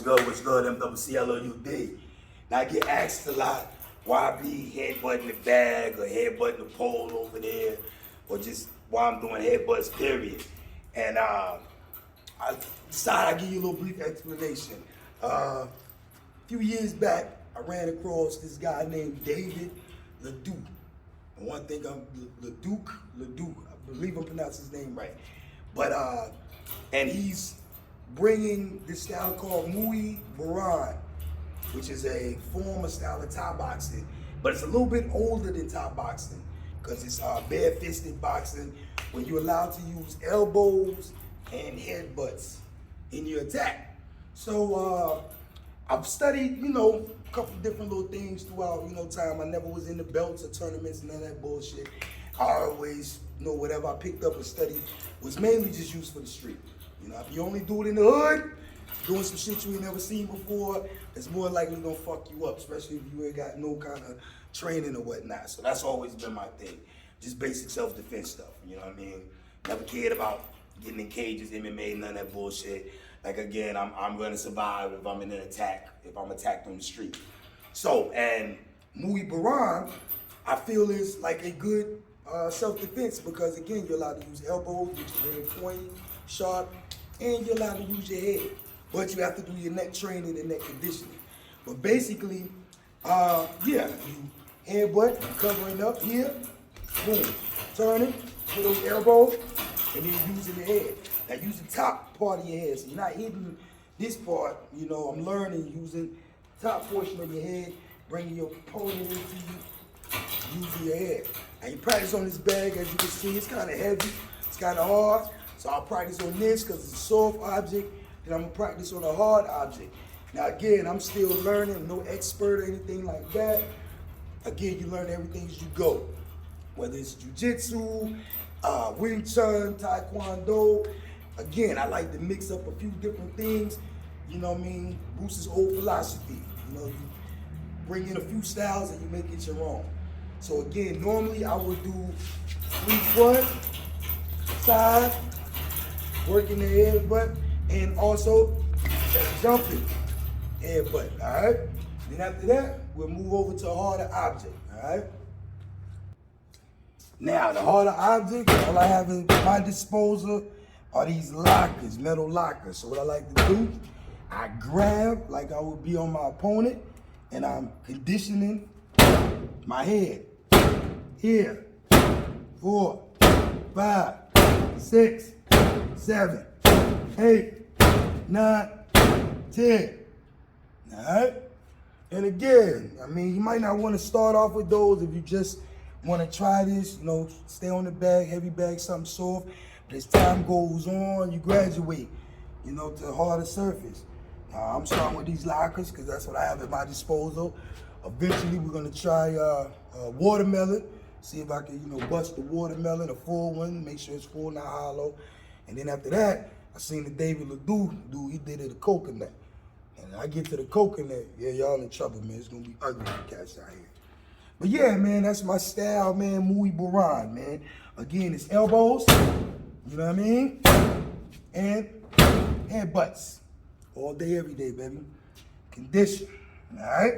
What's good, MWCLOUD. Now I get asked a lot why I be headbutting the bag or headbutting the pole over there, or just why I'm doing headbutts, period. And I decided I'd give you a little brief explanation. A few years back, I ran across this guy named David LeDuc. And one thing, LeDuc, I believe I'm pronouncing his name right. But, and he's bringing this style called Muay Boran, which is a form of style of Thai boxing, but it's a little bit older than Thai boxing because it's bare-fisted boxing where you're allowed to use elbows and headbutts in your attack. So I've studied, a couple different little things throughout, time. I never was in the belts or tournaments, none of that bullshit. I always, whatever I picked up or studied was mainly just used for the street. If you only do it in the hood, doing some shit you ain't never seen before, it's more likely gonna fuck you up, especially if you ain't got no kind of training or whatnot. So that's always been my thing. Just basic self-defense stuff, you know what I mean? Never cared about getting in cages, MMA, none of that bullshit. Like again, I'm gonna survive if I'm in an attack, if I'm attacked on the street. So, and Muay Boran, I feel is like a good self-defense because again, you're allowed to use elbows, which is very pointy, sharp, and you're allowed to use your head. But you have to do your neck training and neck conditioning. But basically, you headbutt, covering up here, boom, turning, with those elbows, and then using the head. Now use the top part of your head. So you're not hitting this part, I'm learning using the top portion of your head, bringing your opponent into you, using your head. Now you practice on this bag, as you can see, it's kind of heavy, it's kind of hard. So I'll practice on this because it's a soft object, and I'm gonna practice on a hard object. Now again, I'm still learning, I'm no expert or anything like that. Again, you learn everything as you go. Whether it's jiu-jitsu, Wing Chun, Taekwondo. Again, I like to mix up a few different things, Bruce's old philosophy. You bring in a few styles and you make it your own. So again, normally I would do 3 front, side, working the headbutt, and also jumping headbutt, all right? Then after that, we'll move over to a harder object, all right? Now, the harder object, all I have at my disposal are these lockers, metal lockers. So what I like to do, I grab like I would be on my opponent, and I'm conditioning my head. Here, 4, 5, 6, 7, 8, 9, 10. All right? And again, you might not want to start off with those if you just want to try this, stay on the bag, heavy bag, something soft. But as time goes on, you graduate, to a harder surface. I'm starting with these lockers because that's what I have at my disposal. Eventually, we're going to try watermelon. See if I can, bust the watermelon, a full one, make sure it's full, not hollow. And then after that, I seen the David LeDuc dude, he did it a coconut. And I get to the coconut, yeah, y'all in trouble, man. It's gonna be ugly for cats out here. But yeah, man, that's my style, man, Muay Boran, man. Again, it's elbows, you know what I mean? And headbutts. All day, every day, baby. Condition, all right?